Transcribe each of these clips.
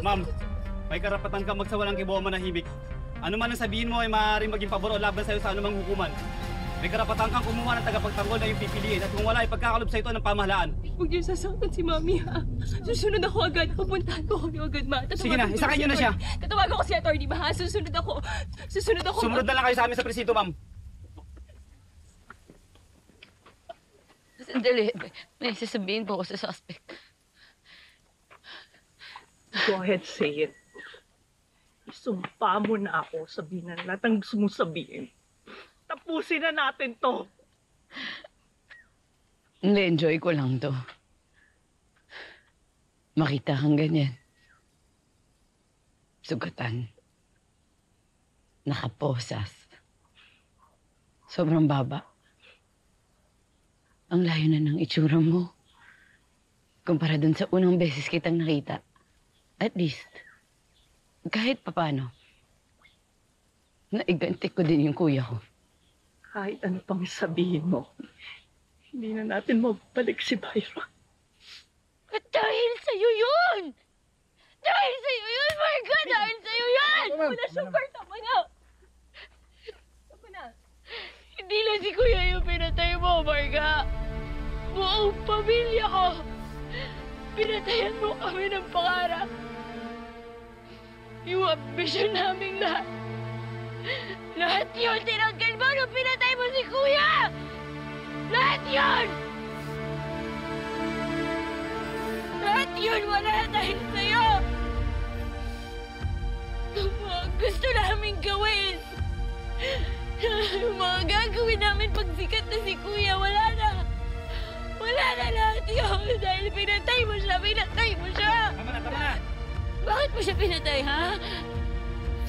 Ma'am, may karapatan ka magsawalang kibuo manahimik. Ano man ang sabihin mo ay maaaring maging pabor o laban sa'yo sa anumang hukuman. May karapatan kang kumuha ng tagapagtanggol na yung pipiliin at kung wala ay pagkakalob sa ito ng pamahalaan. Huwag niyo sasaktan si Mami, ha? Susunod ako agad. Pupuntahan ko kayo agad, ma. Sige na, isakay niyo na siya. Tatawagan ko si Atty. ba, ha? Susunod ako. Sumunod na lang kayo sa amin sa presinto, ma'am. Sandali. May sasabihin po ako sa suspect. Go ahead, say it. Isumpa mo na ako. Sabihin na lahat ang gusto mong sabihin. Tapusin na natin to. Na-enjoy ko lang to. Makita kang ganyan. Sugatan. Nakaposas. Sobrang baba. Ang layo na ng itsura mo. Kumpara dun sa unang beses kitang nakita. At least, kahit papano, naiganti ko din yung kuya ko. Kahit ano pang sabihin mo, hindi na natin mabalik si Byron. At dahil sa'yo yun! Dahil sa'yo yun, Marga! Dahil sa'yo yun! Wala, Sugar! Tama na! Tama na! Hindi lang si Kuya yung pinatay mo, Marga! Buong pamilya ko! Pinatayan mo kami ng pangarap! Yung ambisyon naming lahat! Lahat yun! Tinanggal mo nung pinatay mo si Kuya! Lahat yun! Lahat yun! Wala na dahil sa'yo! Yung mga gusto namin gawin! Yung mga gagawin namin pag sikat na si Kuya, wala na! Wala na lahat yun! Dahil pinatay mo siya! Pinatay mo siya! Tama na, tama na! Bakit mo siya pinatay, ha?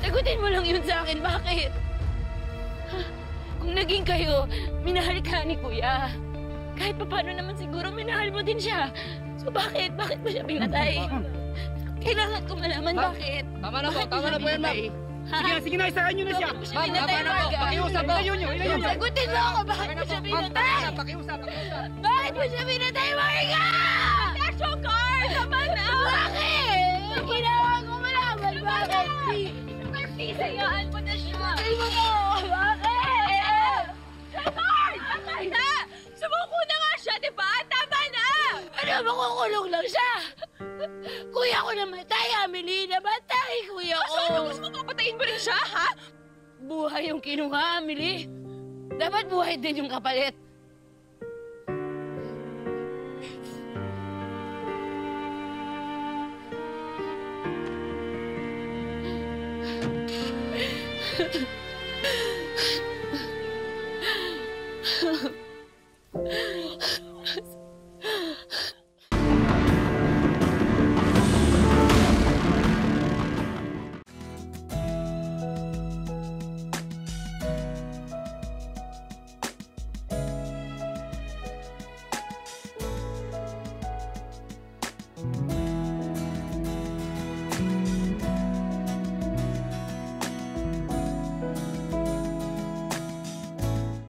Sagutin mo lang yun sa akin. Bakit? Ha? Kung naging kayo, minahal ka ni Kuya. Kahit pa paano naman siguro, minahal mo din siya. So bakit? Bakit mo siya pinatay? Kailangan ko malaman bakit. Tama na po yan, ma'am. Sige na, isakay niyo na siya! Bakit mo siya pinatay, Marga? Pakiusap, ilayo niyo! Sagutin mo ako, bakit mo siya pinatay? Pakiusap. Bakit mo siya pinatay, Marga? Action card! Tama na! Bakit? Kailangan ko malaman, bakit? Please, hayaan mo na siya. Sagutin mo ko, bakit? Shepard! Tama na! Sumuko na nga siya, di ba? Tama na! Ano, makukulong lang siya? Kuya ko namatay, Amelie. Namatay, kuya ko. Ano, gusto mo papatayin mo rin siya, ha? Buhay yung kinuha, Amelie. Dapat buhay din yung kapalit.